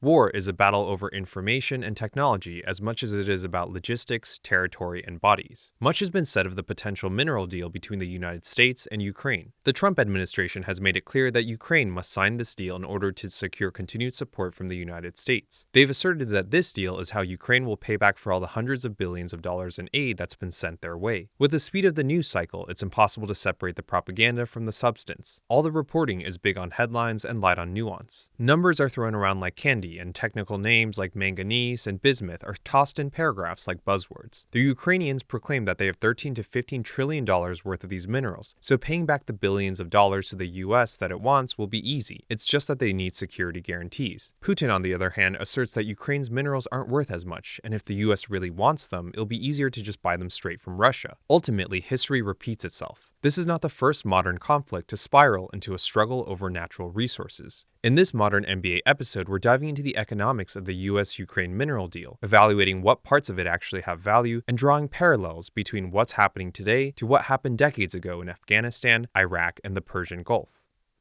War is a battle over information and technology as much as it is about logistics, territory, and bodies. Much has been said of the potential mineral deal between the United States and Ukraine. The Trump administration has made it clear that Ukraine must sign this deal in order to secure continued support from the United States. They've asserted that this deal is how Ukraine will pay back for all the hundreds of billions of dollars in aid that's been sent their way. With the speed of the news cycle, it's impossible to separate the propaganda from the substance. All the reporting is big on headlines and light on nuance. Numbers are thrown around like candy, and technical names like manganese and bismuth are tossed in paragraphs like buzzwords. The Ukrainians proclaim that they have $13 to $15 trillion worth of these minerals, so paying back the billions of dollars to the US that it wants will be easy. It's just that they need security guarantees. Putin, on the other hand, asserts that Ukraine's minerals aren't worth as much, and if the US really wants them, it'll be easier to just buy them straight from Russia. Ultimately, history repeats itself. This is not the first modern conflict to spiral into a struggle over natural resources. In this Modern MBA episode, we're diving into the economics of the US-Ukraine mineral deal, evaluating what parts of it actually have value, and drawing parallels between what's happening today to what happened decades ago in Afghanistan, Iraq, and the Persian Gulf.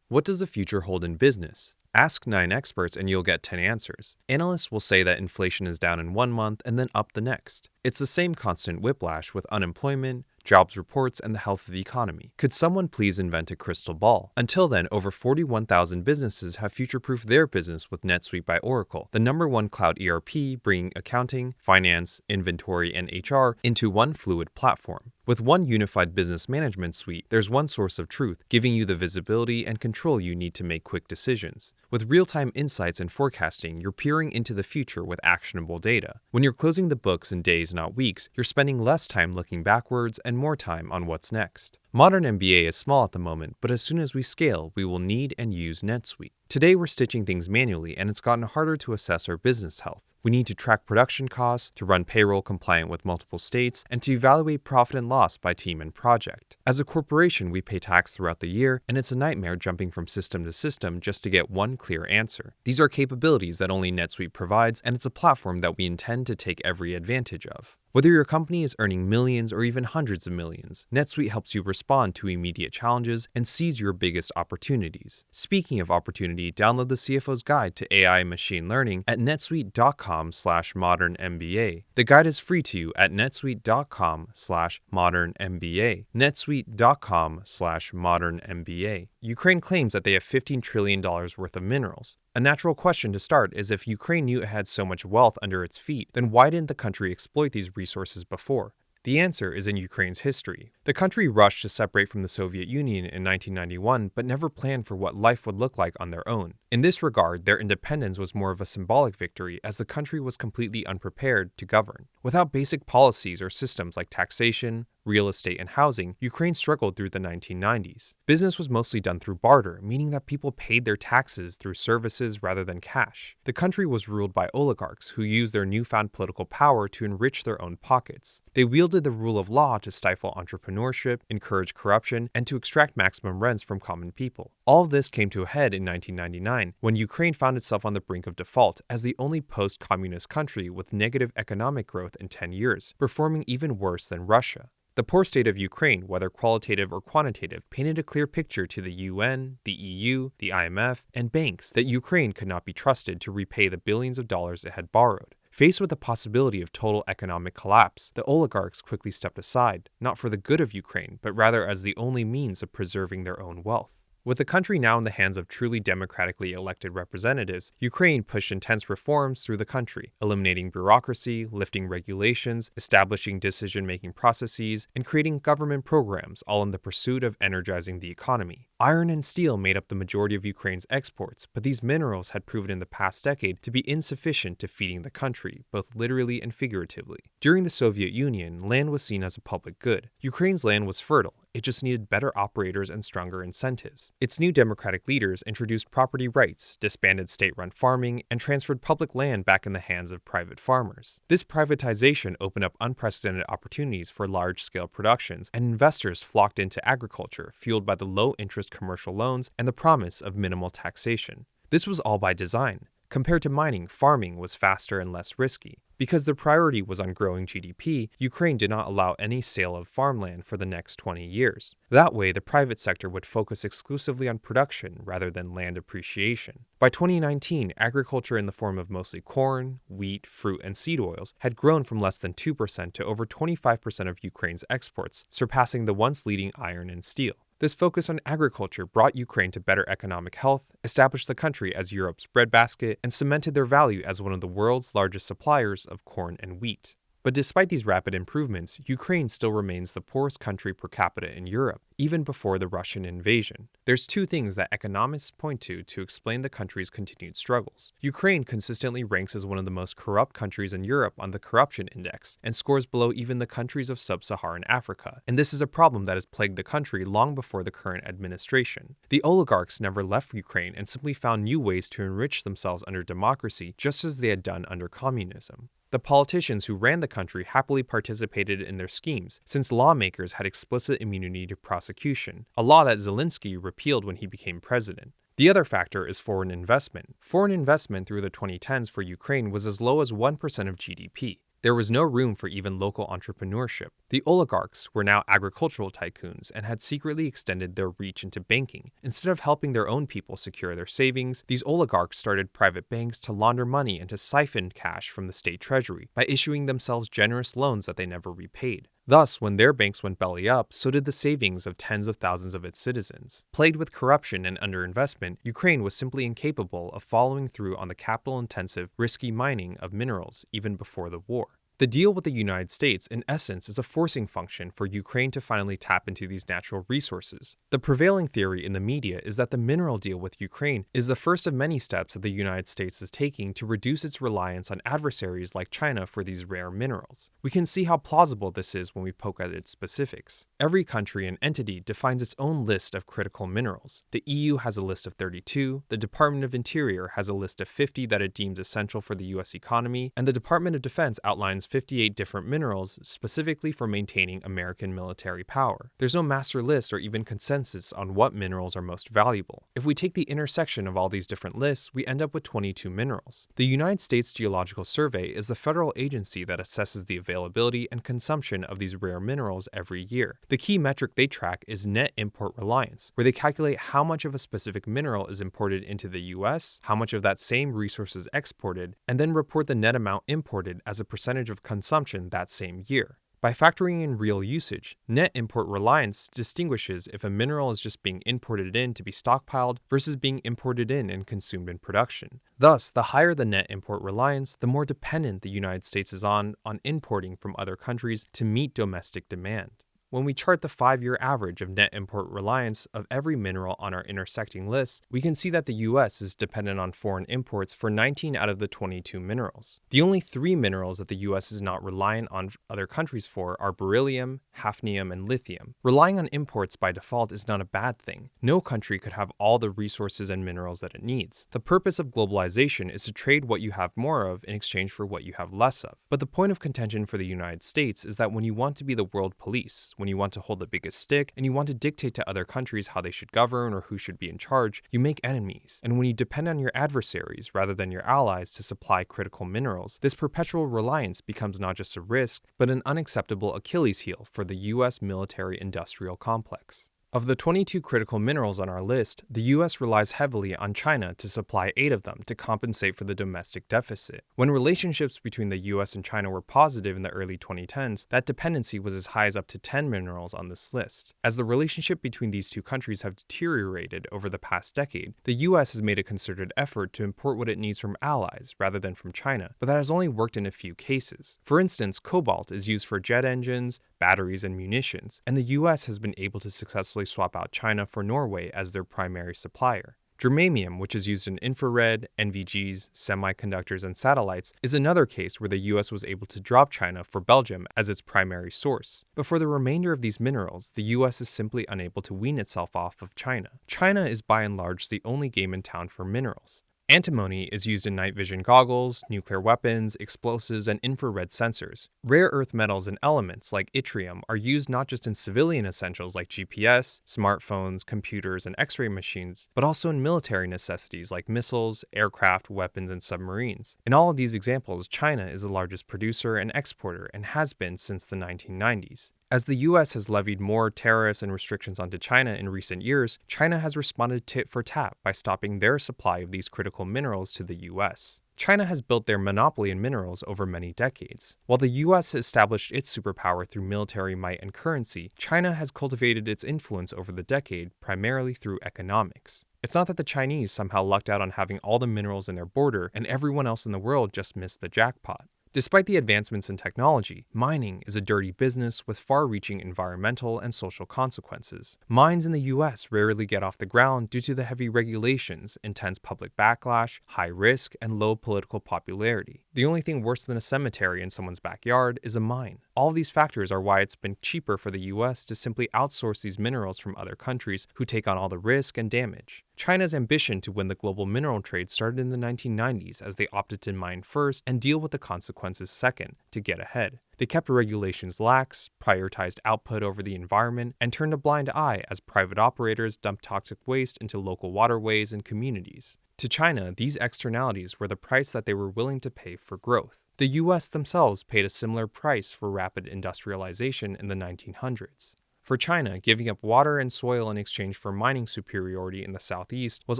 What does the future hold in business? Ask 9 experts and you'll get 10 answers. Analysts will say that inflation is down in 1 month and then up the next. It's the same constant whiplash with unemployment, jobs reports, and the health of the economy. Could someone please invent a crystal ball? Until then, over 41,000 businesses have future-proofed their business with NetSuite by Oracle, the #1 cloud ERP, bringing accounting, finance, inventory, and HR into one fluid platform. With one unified business management suite, there's one source of truth, giving you the visibility and control you need to make quick decisions. With real-time insights and forecasting, you're peering into the future with actionable data. When you're closing the books in days, not weeks, you're spending less time looking backwards and more time on what's next. Modern MBA is small at the moment, but as soon as we scale, we will need and use NetSuite. Today, we're stitching things manually, and it's gotten harder to assess our business health. We need to track production costs, to run payroll compliant with multiple states, and to evaluate profit and loss by team and project. As a corporation, we pay tax throughout the year, and it's a nightmare jumping from system to system just to get one clear answer. These are capabilities that only NetSuite provides, and it's a platform that we intend to take every advantage of. Whether your company is earning millions or even hundreds of millions, NetSuite helps you respond to immediate challenges and seize your biggest opportunities. Speaking of opportunity, download the CFO's Guide to AI and Machine Learning at netsuite.com/modernmba. The guide is free to you at netsuite.com/modernmba. netsuite.com/modernmba. Ukraine claims that they have $15 trillion worth of minerals. A natural question to start is, if Ukraine knew it had so much wealth under its feet, then why didn't the country exploit these resources before? The answer is in Ukraine's history. The country rushed to separate from the Soviet Union in 1991, but never planned for what life would look like on their own. In this regard, their independence was more of a symbolic victory, as the country was completely unprepared to govern. Without basic policies or systems like taxation, real estate, and housing, Ukraine struggled through the 1990s. Business was mostly done through barter, meaning that people paid their taxes through services rather than cash. The country was ruled by oligarchs who used their newfound political power to enrich their own pockets. They wielded the rule of law to stifle entrepreneurship, encourage corruption, and to extract maximum rents from common people. All of this came to a head in 1999, when Ukraine found itself on the brink of default as the only post-communist country with negative economic growth in 10 years, performing even worse than Russia. The poor state of Ukraine, whether qualitative or quantitative, painted a clear picture to the UN, the EU, the IMF, and banks that Ukraine could not be trusted to repay the billions of dollars it had borrowed. Faced with the possibility of total economic collapse, the oligarchs quickly stepped aside, not for the good of Ukraine, but rather as the only means of preserving their own wealth. With the country now in the hands of truly democratically elected representatives, Ukraine pushed intense reforms through the country, eliminating bureaucracy, lifting regulations, establishing decision-making processes, and creating government programs, all in the pursuit of energizing the economy. Iron and steel made up the majority of Ukraine's exports, but these minerals had proven in the past decade to be insufficient to feeding the country, both literally and figuratively. During the Soviet Union, land was seen as a public good. Ukraine's land was fertile. It just needed better operators and stronger incentives. Its new democratic leaders introduced property rights, disbanded state-run farming, and transferred public land back in the hands of private farmers. This privatization opened up unprecedented opportunities for large-scale productions, and investors flocked into agriculture, fueled by the low-interest commercial loans and the promise of minimal taxation. This was all by design. Compared to mining, farming was faster and less risky. Because their priority was on growing GDP, Ukraine did not allow any sale of farmland for the next 20 years. That way, the private sector would focus exclusively on production rather than land appreciation. By 2019, agriculture in the form of mostly corn, wheat, fruit, and seed oils had grown from less than 2% to over 25% of Ukraine's exports, surpassing the once leading iron and steel. This focus on agriculture brought Ukraine to better economic health, established the country as Europe's breadbasket, and cemented their value as one of the world's largest suppliers of corn and wheat. But despite these rapid improvements, Ukraine still remains the poorest country per capita in Europe, even before the Russian invasion. There's two things that economists point to explain the country's continued struggles. Ukraine consistently ranks as one of the most corrupt countries in Europe on the corruption index, and scores below even the countries of sub-Saharan Africa. And this is a problem that has plagued the country long before the current administration. The oligarchs never left Ukraine and simply found new ways to enrich themselves under democracy, just as they had done under communism. The politicians who ran the country happily participated in their schemes, since lawmakers had explicit immunity to prosecution, a law that Zelensky repealed when he became president. The other factor is foreign investment. Foreign investment through the 2010s for Ukraine was as low as 1% of GDP. There was no room for even local entrepreneurship. The oligarchs were now agricultural tycoons and had secretly extended their reach into banking. Instead of helping their own people secure their savings, these oligarchs started private banks to launder money and to siphon cash from the state treasury by issuing themselves generous loans that they never repaid. Thus, when their banks went belly up, so did the savings of tens of thousands of its citizens. Plagued with corruption and underinvestment, Ukraine was simply incapable of following through on the capital-intensive, risky mining of minerals even before the war. The deal with the United States, in essence, is a forcing function for Ukraine to finally tap into these natural resources. The prevailing theory in the media is that the mineral deal with Ukraine is the first of many steps that the United States is taking to reduce its reliance on adversaries like China for these rare minerals. We can see how plausible this is when we poke at its specifics. Every country and entity defines its own list of critical minerals. The EU has a list of 32, the Department of Interior has a list of 50 that it deems essential for the US economy, and the Department of Defense outlines 58 different minerals specifically for maintaining American military power. There's no master list or even consensus on what minerals are most valuable. If we take the intersection of all these different lists, we end up with 22 minerals. The United States Geological Survey is the federal agency that assesses the availability and consumption of these rare minerals every year. The key metric they track is net import reliance, where they calculate how much of a specific mineral is imported into the US, how much of that same resource is exported, and then report the net amount imported as a percentage of consumption that same year. By factoring in real usage, net import reliance distinguishes if a mineral is just being imported in to be stockpiled versus being imported in and consumed in production. Thus, the higher the net import reliance, the more dependent the United States is on importing from other countries to meet domestic demand. When we chart the 5-year average of net import reliance of every mineral on our intersecting list, we can see that the US is dependent on foreign imports for 19 out of the 22 minerals. The only 3 minerals that the US is not reliant on other countries for are beryllium, hafnium, and lithium. Relying on imports by default is not a bad thing. No country could have all the resources and minerals that it needs. The purpose of globalization is to trade what you have more of in exchange for what you have less of. But the point of contention for the United States is that when you want to be the world police, when you want to hold the biggest stick, and you want to dictate to other countries how they should govern or who should be in charge, you make enemies. And when you depend on your adversaries rather than your allies to supply critical minerals, this perpetual reliance becomes not just a risk, but an unacceptable Achilles heel for the US military-industrial complex. Of the 22 critical minerals on our list, the US relies heavily on China to supply 8 of them to compensate for the domestic deficit. When relationships between the US and China were positive in the early 2010s, that dependency was as high as up to 10 minerals on this list. As the relationship between these two countries have deteriorated over the past decade, the US has made a concerted effort to import what it needs from allies rather than from China, but that has only worked in a few cases. For instance, cobalt is used for jet engines, batteries, and munitions, and the US has been able to successfully swap out China for Norway as their primary supplier. Germanium, which is used in infrared, NVGs, semiconductors, and satellites, is another case where the US was able to drop China for Belgium as its primary source. But for the remainder of these minerals, the US is simply unable to wean itself off of China. China is by and large the only game in town for minerals. Antimony is used in night vision goggles, nuclear weapons, explosives, and infrared sensors. Rare earth metals and elements like yttrium are used not just in civilian essentials like GPS, smartphones, computers, and X-ray machines, but also in military necessities like missiles, aircraft, weapons, and submarines. In all of these examples, China is the largest producer and exporter and has been since the 1990s. As the US has levied more tariffs and restrictions onto China in recent years, China has responded tit for tat by stopping their supply of these critical minerals to the US. China has built their monopoly in minerals over many decades. While the US established its superpower through military might and currency, China has cultivated its influence over the decade primarily through economics. It's not that the Chinese somehow lucked out on having all the minerals in their border and everyone else in the world just missed the jackpot. Despite the advancements in technology, mining is a dirty business with far-reaching environmental and social consequences. Mines in the US rarely get off the ground due to the heavy regulations, intense public backlash, high risk, and low political popularity. The only thing worse than a cemetery in someone's backyard is a mine. All these factors are why it's been cheaper for the US to simply outsource these minerals from other countries who take on all the risk and damage. China's ambition to win the global mineral trade started in the 1990s as they opted to mine first and deal with the consequences second to get ahead. They kept regulations lax, prioritized output over the environment, and turned a blind eye as private operators dumped toxic waste into local waterways and communities. To China, these externalities were the price that they were willing to pay for growth. The US themselves paid a similar price for rapid industrialization in the 1900s. For China, giving up water and soil in exchange for mining superiority in the southeast was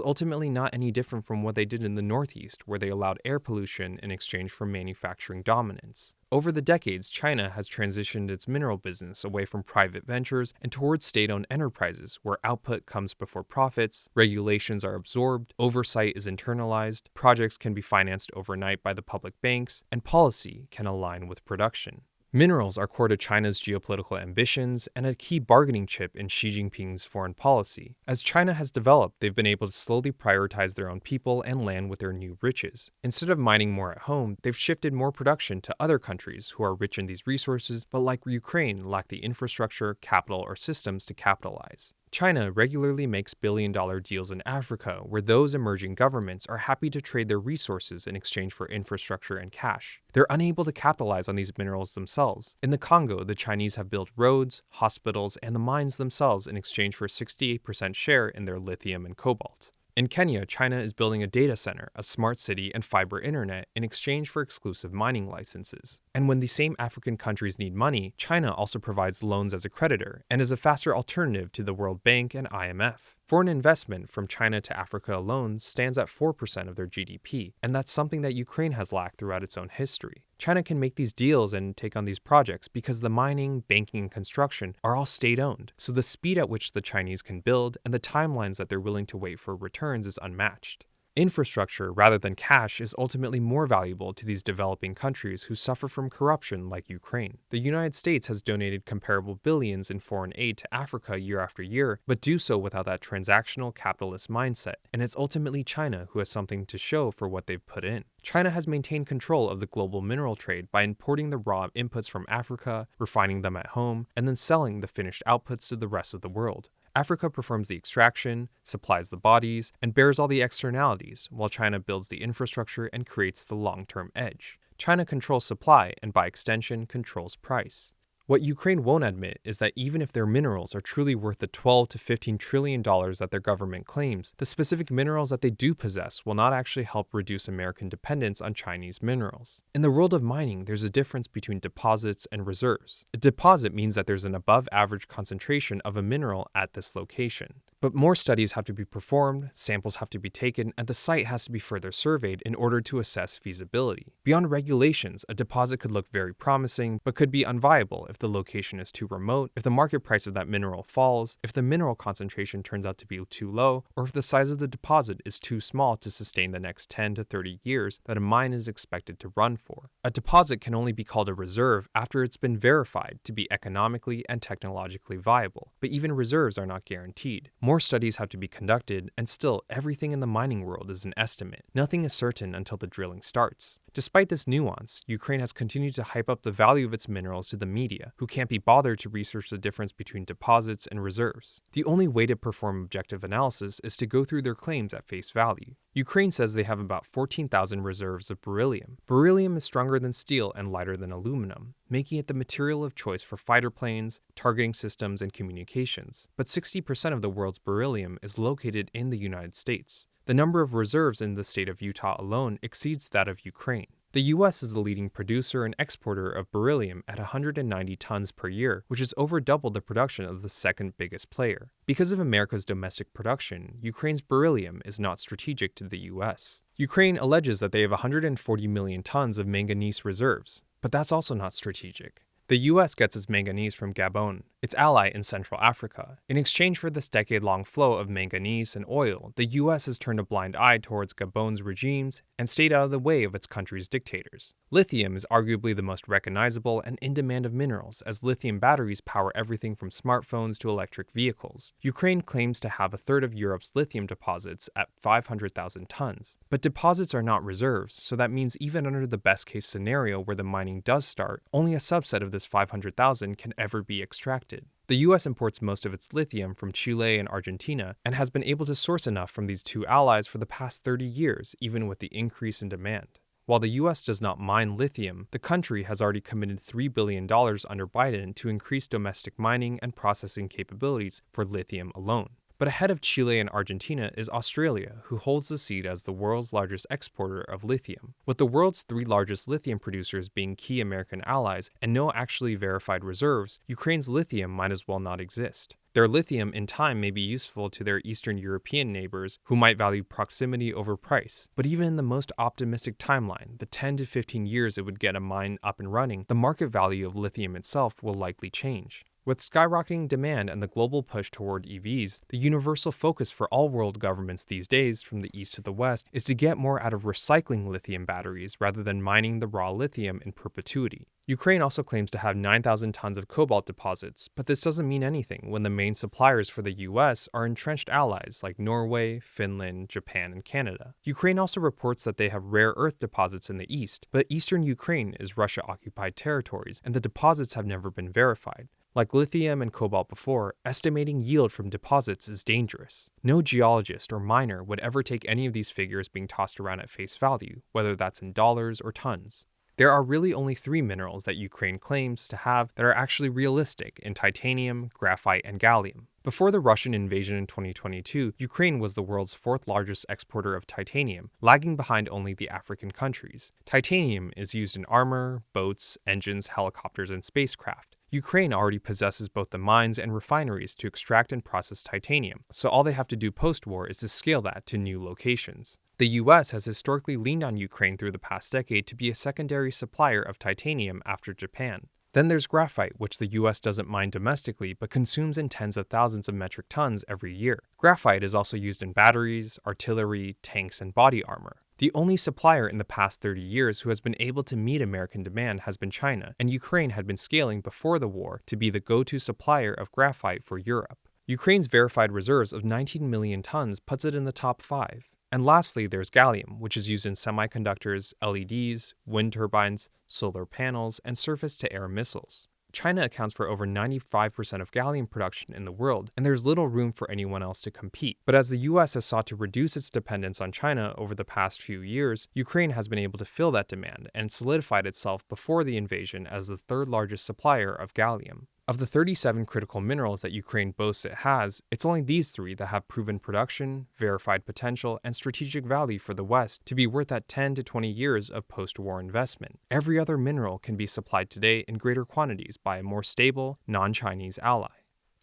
ultimately not any different from what they did in the northeast, where they allowed air pollution in exchange for manufacturing dominance. Over the decades, China has transitioned its mineral business away from private ventures and towards state-owned enterprises, where output comes before profits, regulations are absorbed, oversight is internalized, projects can be financed overnight by the public banks, and policy can align with production. Minerals are core to China's geopolitical ambitions and a key bargaining chip in Xi Jinping's foreign policy. As China has developed, they've been able to slowly prioritize their own people and land with their new riches. Instead of mining more at home, they've shifted more production to other countries who are rich in these resources, but like Ukraine, lack the infrastructure, capital, or systems to capitalize. China regularly makes billion-dollar deals in Africa, where those emerging governments are happy to trade their resources in exchange for infrastructure and cash. They're unable to capitalize on these minerals themselves. In the Congo, the Chinese have built roads, hospitals, and the mines themselves in exchange for 68% share in their lithium and cobalt. In Kenya, China is building a data center, a smart city, and fiber internet in exchange for exclusive mining licenses. And when these same African countries need money, China also provides loans as a creditor and is a faster alternative to the World Bank and IMF. Foreign investment from China to Africa alone stands at 4% of their GDP, and that's something that Ukraine has lacked throughout its own history. China can make these deals and take on these projects because the mining, banking, and construction are all state-owned, so the speed at which the Chinese can build and the timelines that they're willing to wait for returns is unmatched. Infrastructure, rather than cash, is ultimately more valuable to these developing countries who suffer from corruption like Ukraine. The United States has donated comparable billions in foreign aid to Africa year after year, but do so without that transactional capitalist mindset, and it's ultimately China who has something to show for what they've put in. China has maintained control of the global mineral trade by importing the raw inputs from Africa, refining them at home, and then selling the finished outputs to the rest of the world. Africa performs the extraction, supplies the bodies, and bears all the externalities, while China builds the infrastructure and creates the long-term edge. China controls supply and, by extension, controls price. What Ukraine won't admit is that even if their minerals are truly worth the $12 to $15 trillion that their government claims, the specific minerals that they do possess will not actually help reduce American dependence on Chinese minerals. In the world of mining, there's a difference between deposits and reserves. A deposit means that there's an above-average concentration of a mineral at this location. But more studies have to be performed, samples have to be taken, and the site has to be further surveyed in order to assess feasibility. Beyond regulations, a deposit could look very promising, but could be unviable if the location is too remote, if the market price of that mineral falls, if the mineral concentration turns out to be too low, or if the size of the deposit is too small to sustain the next 10 to 30 years that a mine is expected to run for. A deposit can only be called a reserve after it's been verified to be economically and technologically viable, but even reserves are not guaranteed. More studies have to be conducted, and still, everything in the mining world is an estimate. Nothing is certain until the drilling starts. Despite this nuance, Ukraine has continued to hype up the value of its minerals to the media, who can't be bothered to research the difference between deposits and reserves. The only way to perform objective analysis is to go through their claims at face value. Ukraine says they have about 14,000 reserves of beryllium. Beryllium is stronger than steel and lighter than aluminum, making it the material of choice for fighter planes, targeting systems, and communications. But 60% of the world's beryllium is located in the United States. The number of reserves in the state of Utah alone exceeds that of Ukraine. The US is the leading producer and exporter of beryllium at 190 tons per year, which is over double the production of the second biggest player. Because of America's domestic production, Ukraine's beryllium is not strategic to the US. Ukraine alleges that they have 140 million tons of manganese reserves, but that's also not strategic. The US gets its manganese from Gabon, its ally in Central Africa. In exchange for this decade-long flow of manganese and oil, the US has turned a blind eye towards Gabon's regimes and stayed out of the way of its country's dictators. Lithium is arguably the most recognizable and in-demand of minerals, as lithium batteries power everything from smartphones to electric vehicles. Ukraine claims to have a third of Europe's lithium deposits at 500,000 tons. But deposits are not reserves, so that means even under the best-case scenario where the mining does start, only a subset of this 500,000 can ever be extracted. The US imports most of its lithium from Chile and Argentina and has been able to source enough from these two allies for the past 30 years, even with the increase in demand. While the US does not mine lithium, the country has already committed $3 billion under Biden to increase domestic mining and processing capabilities for lithium alone. But ahead of Chile and Argentina is Australia, who holds the seat as the world's largest exporter of lithium. With the world's three largest lithium producers being key American allies and no actually verified reserves, Ukraine's lithium might as well not exist. Their lithium in time may be useful to their Eastern European neighbors who might value proximity over price. But even in the most optimistic timeline, the 10 to 15 years it would get a mine up and running, the market value of lithium itself will likely change. With skyrocketing demand and the global push toward EVs, the universal focus for all world governments these days, from the east to the west, is to get more out of recycling lithium batteries rather than mining the raw lithium in perpetuity. Ukraine also claims to have 9,000 tons of cobalt deposits, but this doesn't mean anything when the main suppliers for the US are entrenched allies like Norway, Finland, Japan, and Canada. Ukraine also reports that they have rare earth deposits in the east, but eastern Ukraine is Russia-occupied territories, and the deposits have never been verified. Like lithium and cobalt before, estimating yield from deposits is dangerous. No geologist or miner would ever take any of these figures being tossed around at face value, whether that's in dollars or tons. There are really only three minerals that Ukraine claims to have that are actually realistic in titanium, graphite, and gallium. Before the Russian invasion in 2022, Ukraine was the world's fourth largest exporter of titanium, lagging behind only the African countries. Titanium is used in armor, boats, engines, helicopters, and spacecraft. Ukraine already possesses both the mines and refineries to extract and process titanium, so all they have to do post-war is to scale that to new locations. The US has historically leaned on Ukraine through the past decade to be a secondary supplier of titanium after Japan. Then there's graphite, which the US doesn't mine domestically but consumes in tens of thousands of metric tons every year. Graphite is also used in batteries, artillery, tanks, and body armor. The only supplier in the past 30 years who has been able to meet American demand has been China, and Ukraine had been scaling before the war to be the go-to supplier of graphite for Europe. Ukraine's verified reserves of 19 million tons puts it in the top 5. And lastly, there's gallium, which is used in semiconductors, LEDs, wind turbines, solar panels, and surface-to-air missiles. China accounts for over 95% of gallium production in the world, and there's little room for anyone else to compete. But as the US has sought to reduce its dependence on China over the past few years, Ukraine has been able to fill that demand and solidified itself before the invasion as the third largest supplier of gallium. Of the 37 critical minerals that Ukraine boasts it has, it's only these three that have proven production, verified potential, and strategic value for the West to be worth that 10 to 20 years of post-war investment. Every other mineral can be supplied today in greater quantities by a more stable, non-Chinese ally.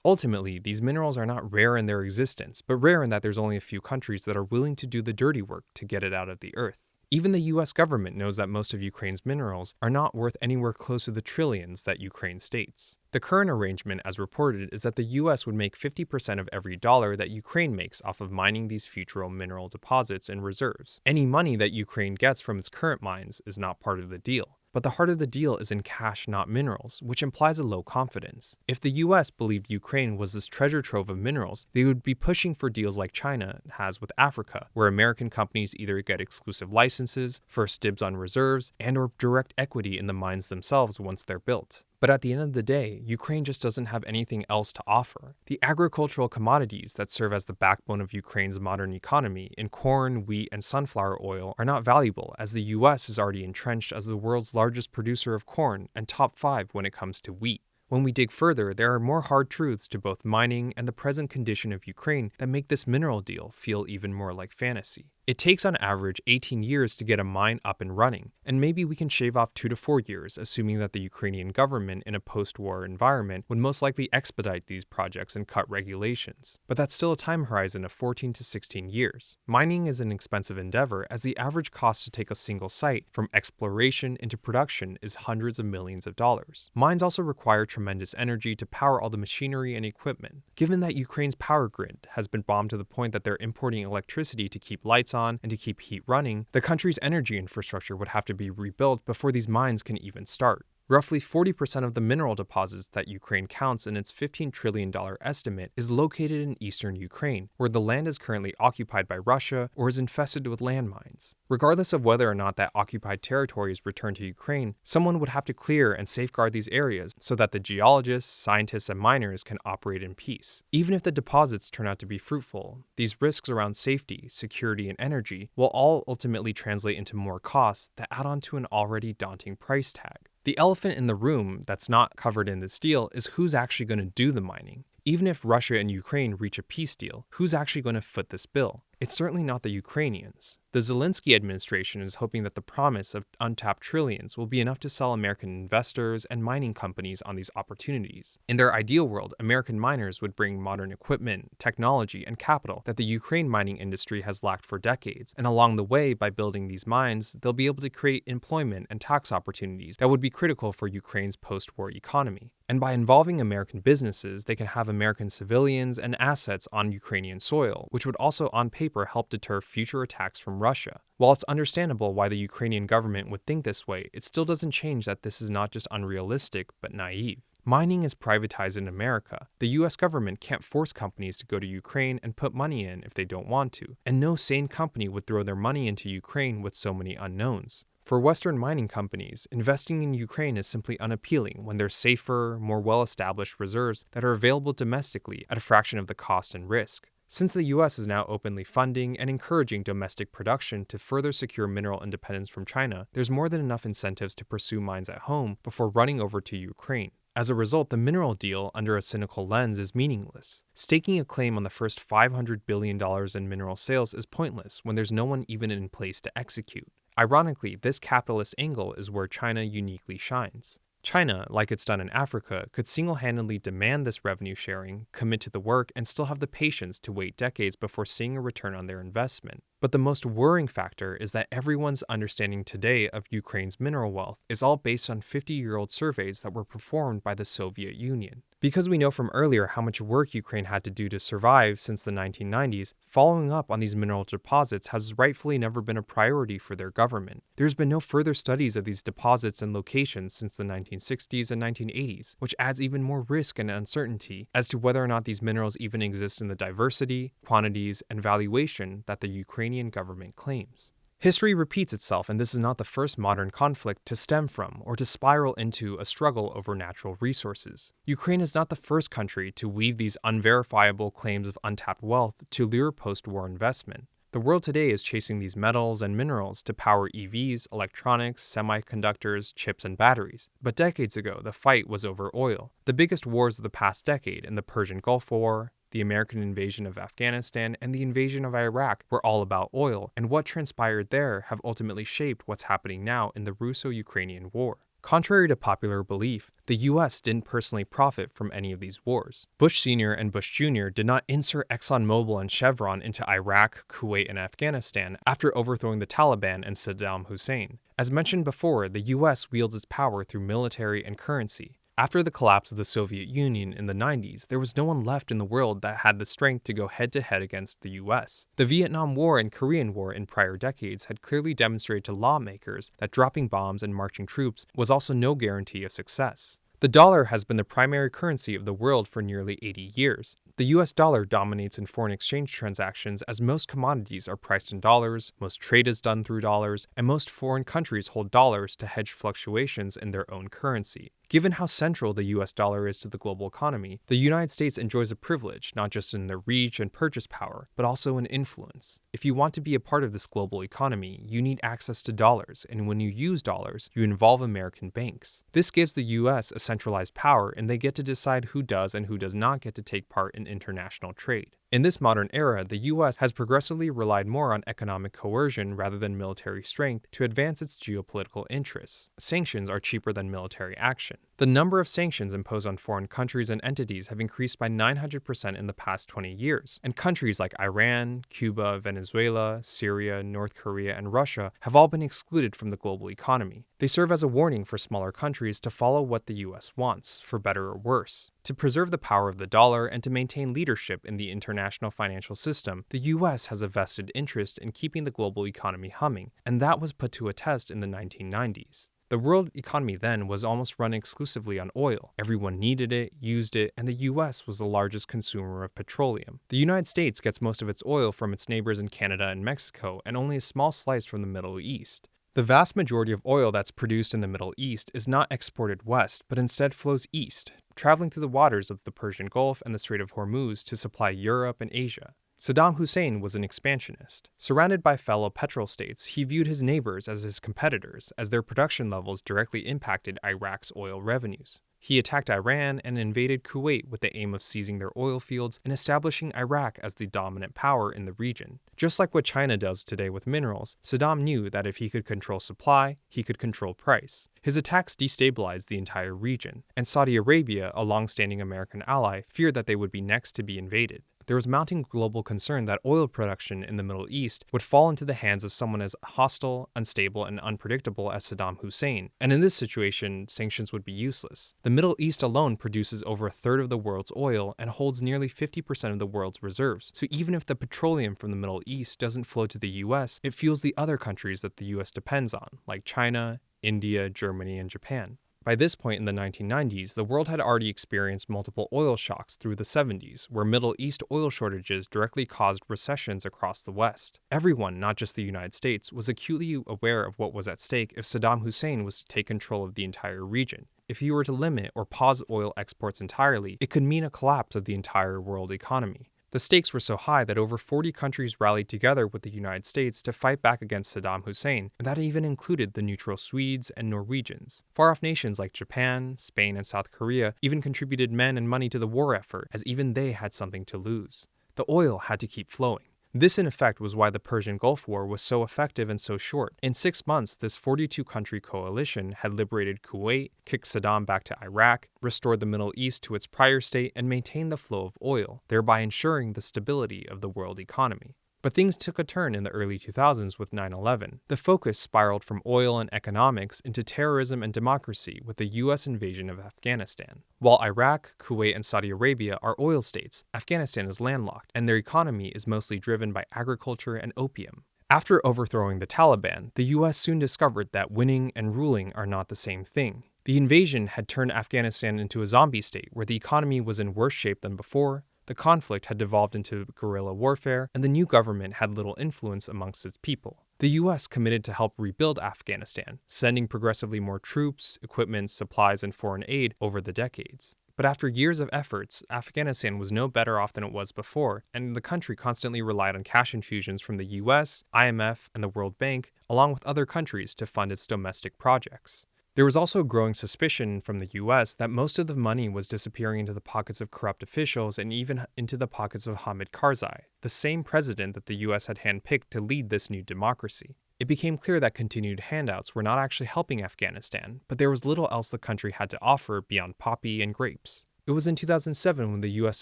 Ultimately, these minerals are not rare in their existence, but rare in that there's only a few countries that are willing to do the dirty work to get it out of the earth. Even the US government knows that most of Ukraine's minerals are not worth anywhere close to the trillions that Ukraine states. The current arrangement, as reported, is that the US would make 50% of every dollar that Ukraine makes off of mining these future mineral deposits and reserves. Any money that Ukraine gets from its current mines is not part of the deal. But the heart of the deal is in cash, not minerals, which implies a low confidence. If the US believed Ukraine was this treasure trove of minerals, they would be pushing for deals like China has with Africa, where American companies either get exclusive licenses, first dibs on reserves, and/or direct equity in the mines themselves once they're built. But at the end of the day, Ukraine just doesn't have anything else to offer. The agricultural commodities that serve as the backbone of Ukraine's modern economy in corn, wheat, and sunflower oil are not valuable, as the US is already entrenched as the world's largest producer of corn and top 5 when it comes to wheat. When we dig further, there are more hard truths to both mining and the present condition of Ukraine that make this mineral deal feel even more like fantasy. It takes on average 18 years to get a mine up and running, and maybe we can shave off 2 to 4 years, assuming that the Ukrainian government in a post-war environment would most likely expedite these projects and cut regulations. But that's still a time horizon of 14 to 16 years. Mining is an expensive endeavor, as the average cost to take a single site from exploration into production is hundreds of millions of dollars. Mines also require tremendous energy to power all the machinery and equipment. Given that Ukraine's power grid has been bombed to the point that they're importing electricity to keep lights on and to keep heat running, the country's energy infrastructure would have to be rebuilt before these mines can even start. Roughly 40% of the mineral deposits that Ukraine counts in its $15 trillion estimate is located in eastern Ukraine, where the land is currently occupied by Russia or is infested with landmines. Regardless of whether or not that occupied territory is returned to Ukraine, someone would have to clear and safeguard these areas so that the geologists, scientists, and miners can operate in peace. Even if the deposits turn out to be fruitful, these risks around safety, security, and energy will all ultimately translate into more costs that add on to an already daunting price tag. The elephant in the room that's not covered in this deal is who's actually going to do the mining. Even if Russia and Ukraine reach a peace deal, who's actually going to foot this bill? It's certainly not the Ukrainians. The Zelensky administration is hoping that the promise of untapped trillions will be enough to sell American investors and mining companies on these opportunities. In their ideal world, American miners would bring modern equipment, technology, and capital that the Ukraine mining industry has lacked for decades, and along the way, by building these mines, they'll be able to create employment and tax opportunities that would be critical for Ukraine's post-war economy. And by involving American businesses, they can have American civilians and assets on Ukrainian soil, which would also on paper help deter future attacks from Russia. While it's understandable why the Ukrainian government would think this way, it still doesn't change that this is not just unrealistic, but naive. Mining is privatized in America. The US government can't force companies to go to Ukraine and put money in if they don't want to, and no sane company would throw their money into Ukraine with so many unknowns. For Western mining companies, investing in Ukraine is simply unappealing when there's safer, more well-established reserves that are available domestically at a fraction of the cost and risk. Since the US is now openly funding and encouraging domestic production to further secure mineral independence from China, there's more than enough incentives to pursue mines at home before running over to Ukraine. As a result, the mineral deal, under a cynical lens, is meaningless. Staking a claim on the first $500 billion in mineral sales is pointless when there's no one even in place to execute. Ironically, this capitalist angle is where China uniquely shines. China, like it's done in Africa, could single-handedly demand this revenue sharing, commit to the work, and still have the patience to wait decades before seeing a return on their investment. But the most worrying factor is that everyone's understanding today of Ukraine's mineral wealth is all based on 50-year-old surveys that were performed by the Soviet Union. Because we know from earlier how much work Ukraine had to do to survive since the 1990s, following up on these mineral deposits has rightfully never been a priority for their government. There's been no further studies of these deposits and locations since the 1960s and 1980s, which adds even more risk and uncertainty as to whether or not these minerals even exist in the diversity, quantities, and valuation that the Ukrainian government claims. History repeats itself, and this is not the first modern conflict to stem from or to spiral into a struggle over natural resources. Ukraine is not the first country to weave these unverifiable claims of untapped wealth to lure post-war investment. The world today is chasing these metals and minerals to power EVs, electronics, semiconductors, chips, and batteries. But decades ago, the fight was over oil. The biggest wars of the past decade, in the Persian Gulf War, the American invasion of Afghanistan, and the invasion of Iraq, were all about oil, and what transpired there have ultimately shaped what's happening now in the Russo-Ukrainian War. Contrary to popular belief, the US didn't personally profit from any of these wars. Bush Sr. and Bush Jr. did not insert ExxonMobil and Chevron into Iraq, Kuwait, and Afghanistan after overthrowing the Taliban and Saddam Hussein. As mentioned before, the US wields its power through military and currency. After the collapse of the Soviet Union in the 90s, there was no one left in the world that had the strength to go head-to-head against the US. The Vietnam War and Korean War in prior decades had clearly demonstrated to lawmakers that dropping bombs and marching troops was also no guarantee of success. The dollar has been the primary currency of the world for nearly 80 years. The US dollar dominates in foreign exchange transactions as most commodities are priced in dollars, most trade is done through dollars, and most foreign countries hold dollars to hedge fluctuations in their own currency. Given how central the US dollar is to the global economy, the United States enjoys a privilege not just in their reach and purchase power, but also in influence. If you want to be a part of this global economy, you need access to dollars, and when you use dollars, you involve American banks. This gives the US a centralized power, and they get to decide who does and who does not get to take part in international trade. In this modern era, the US has progressively relied more on economic coercion rather than military strength to advance its geopolitical interests. Sanctions are cheaper than military action. The number of sanctions imposed on foreign countries and entities have increased by 900% in the past 20 years, and countries like Iran, Cuba, Venezuela, Syria, North Korea, and Russia have all been excluded from the global economy. They serve as a warning for smaller countries to follow what the US wants, for better or worse. To preserve the power of the dollar and to maintain leadership in the international financial system, the US has a vested interest in keeping the global economy humming, and that was put to a test in the 1990s. The world economy then was almost run exclusively on oil. Everyone needed it, used it, and the US was the largest consumer of petroleum. The United States gets most of its oil from its neighbors in Canada and Mexico, and only a small slice from the Middle East. The vast majority of oil that's produced in the Middle East is not exported west, but instead flows east, traveling through the waters of the Persian Gulf and the Strait of Hormuz to supply Europe and Asia. Saddam Hussein was an expansionist. Surrounded by fellow petrol states, he viewed his neighbors as his competitors, as their production levels directly impacted Iraq's oil revenues. He attacked Iran and invaded Kuwait with the aim of seizing their oil fields and establishing Iraq as the dominant power in the region. Just like what China does today with minerals, Saddam knew that if he could control supply, he could control price. His attacks destabilized the entire region, and Saudi Arabia, a long-standing American ally, feared that they would be next to be invaded. There was mounting global concern that oil production in the Middle East would fall into the hands of someone as hostile, unstable, and unpredictable as Saddam Hussein, and in this situation, sanctions would be useless. The Middle East alone produces over a third of the world's oil and holds nearly 50% of the world's reserves, so even if the petroleum from the Middle East doesn't flow to the US, it fuels the other countries that the US depends on, like China, India, Germany, and Japan. By this point in the 1990s, the world had already experienced multiple oil shocks through the 70s, where Middle East oil shortages directly caused recessions across the West. Everyone, not just the United States, was acutely aware of what was at stake if Saddam Hussein was to take control of the entire region. If he were to limit or pause oil exports entirely, it could mean a collapse of the entire world economy. The stakes were so high that over 40 countries rallied together with the United States to fight back against Saddam Hussein, and that even included the neutral Swedes and Norwegians. Far-off nations like Japan, Spain, and South Korea even contributed men and money to the war effort, as even they had something to lose. The oil had to keep flowing. This, in effect, was why the Persian Gulf War was so effective and so short. In 6 months, this 42-country coalition had liberated Kuwait, kicked Saddam back to Iraq, restored the Middle East to its prior state, and maintained the flow of oil, thereby ensuring the stability of the world economy. But things took a turn in the early 2000s with 9/11. The focus spiraled from oil and economics into terrorism and democracy with the US invasion of Afghanistan. While Iraq, Kuwait, and Saudi Arabia are oil states, Afghanistan is landlocked, and their economy is mostly driven by agriculture and opium. After overthrowing the Taliban, the US soon discovered that winning and ruling are not the same thing. The invasion had turned Afghanistan into a zombie state where the economy was in worse shape than before, the conflict had devolved into guerrilla warfare, and the new government had little influence amongst its people. The US committed to help rebuild Afghanistan, sending progressively more troops, equipment, supplies, and foreign aid over the decades. But after years of efforts, Afghanistan was no better off than it was before, and the country constantly relied on cash infusions from the US, IMF, and the World Bank, along with other countries to fund its domestic projects. There was also growing suspicion from the US that most of the money was disappearing into the pockets of corrupt officials and even into the pockets of Hamid Karzai, the same president that the US had handpicked to lead this new democracy. It became clear that continued handouts were not actually helping Afghanistan, but there was little else the country had to offer beyond poppy and grapes. It was in 2007 when the US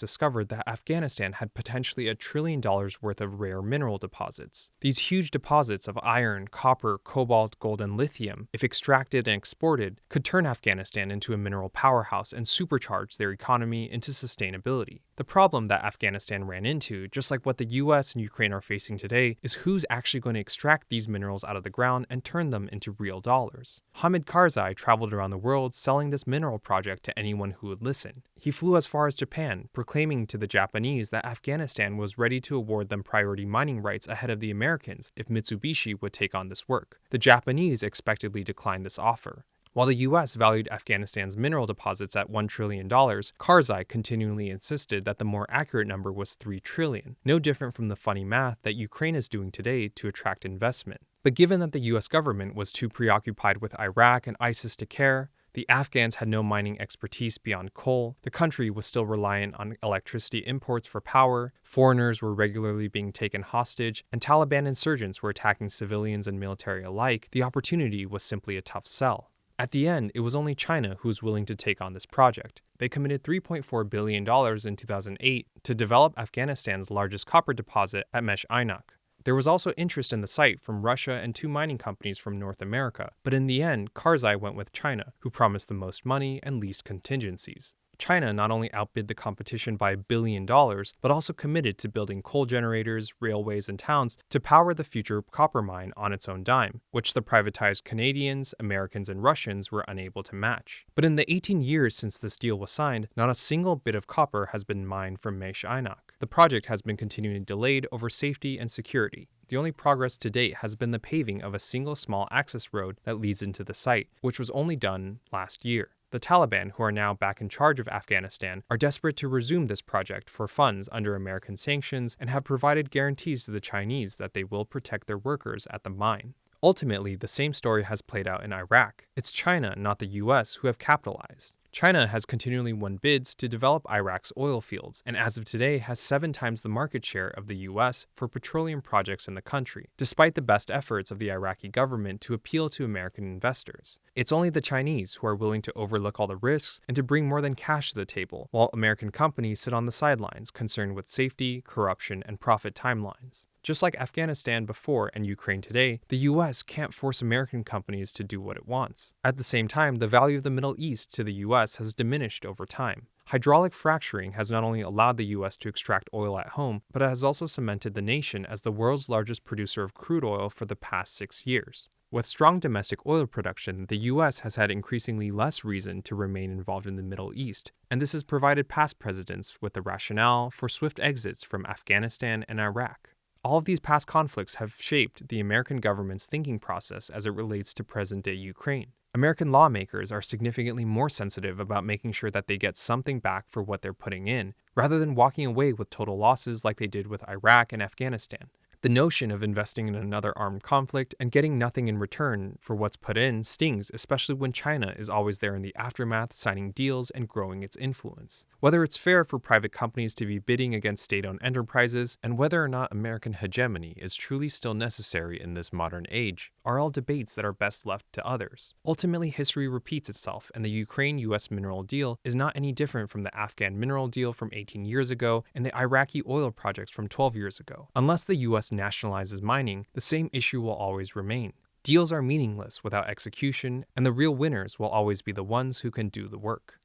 discovered that Afghanistan had potentially $1 trillion worth of rare mineral deposits. These huge deposits of iron, copper, cobalt, gold, and lithium, if extracted and exported, could turn Afghanistan into a mineral powerhouse and supercharge their economy into sustainability. The problem that Afghanistan ran into, just like what the US and Ukraine are facing today, is who's actually going to extract these minerals out of the ground and turn them into real dollars. Hamid Karzai traveled around the world selling this mineral project to anyone who would listen. He flew as far as Japan, proclaiming to the Japanese that Afghanistan was ready to award them priority mining rights ahead of the Americans if Mitsubishi would take on this work. The Japanese expectedly declined this offer. While the US valued Afghanistan's mineral deposits at $1 trillion, Karzai continually insisted that the more accurate number was $3 trillion, no different from the funny math that Ukraine is doing today to attract investment. But given that the US government was too preoccupied with Iraq and ISIS to care, the Afghans had no mining expertise beyond coal, the country was still reliant on electricity imports for power, foreigners were regularly being taken hostage, and Taliban insurgents were attacking civilians and military alike, the opportunity was simply a tough sell. At the end, it was only China who was willing to take on this project. They committed $3.4 billion in 2008 to develop Afghanistan's largest copper deposit at Mesh Ainak. There was also interest in the site from Russia and 2 mining companies from North America, but in the end, Karzai went with China, who promised the most money and least contingencies. China not only outbid the competition by $1 billion, but also committed to building coal generators, railways, and towns to power the future copper mine on its own dime, which the privatized Canadians, Americans, and Russians were unable to match. But in the 18 years since this deal was signed, not a single bit of copper has been mined from Mesh Ainak. The project has been continually delayed over safety and security. The only progress to date has been the paving of a single small access road that leads into the site, which was only done last year. The Taliban, who are now back in charge of Afghanistan, are desperate to resume this project for funds under American sanctions and have provided guarantees to the Chinese that they will protect their workers at the mine. Ultimately, the same story has played out in Iraq. It's China, not the US, who have capitalized. China has continually won bids to develop Iraq's oil fields, and as of today has 7 times the market share of the US for petroleum projects in the country, despite the best efforts of the Iraqi government to appeal to American investors. It's only the Chinese who are willing to overlook all the risks and to bring more than cash to the table, while American companies sit on the sidelines concerned with safety, corruption, and profit timelines. Just like Afghanistan before and Ukraine today, the US can't force American companies to do what it wants. At the same time, the value of the Middle East to the US has diminished over time. Hydraulic fracturing has not only allowed the US to extract oil at home, but it has also cemented the nation as the world's largest producer of crude oil for the past 6 years. With strong domestic oil production, the US has had increasingly less reason to remain involved in the Middle East, and this has provided past presidents with the rationale for swift exits from Afghanistan and Iraq. All of these past conflicts have shaped the American government's thinking process as it relates to present-day Ukraine. American lawmakers are significantly more sensitive about making sure that they get something back for what they're putting in, rather than walking away with total losses like they did with Iraq and Afghanistan. The notion of investing in another armed conflict and getting nothing in return for what's put in stings, especially when China is always there in the aftermath, signing deals and growing its influence. Whether it's fair for private companies to be bidding against state-owned enterprises, and whether or not American hegemony is truly still necessary in this modern age, are all debates that are best left to others. Ultimately, history repeats itself, and the Ukraine-US mineral deal is not any different from the Afghan mineral deal from 18 years ago and the Iraqi oil projects from 12 years ago. Unless the US nationalizes mining, the same issue will always remain. Deals are meaningless without execution, and the real winners will always be the ones who can do the work.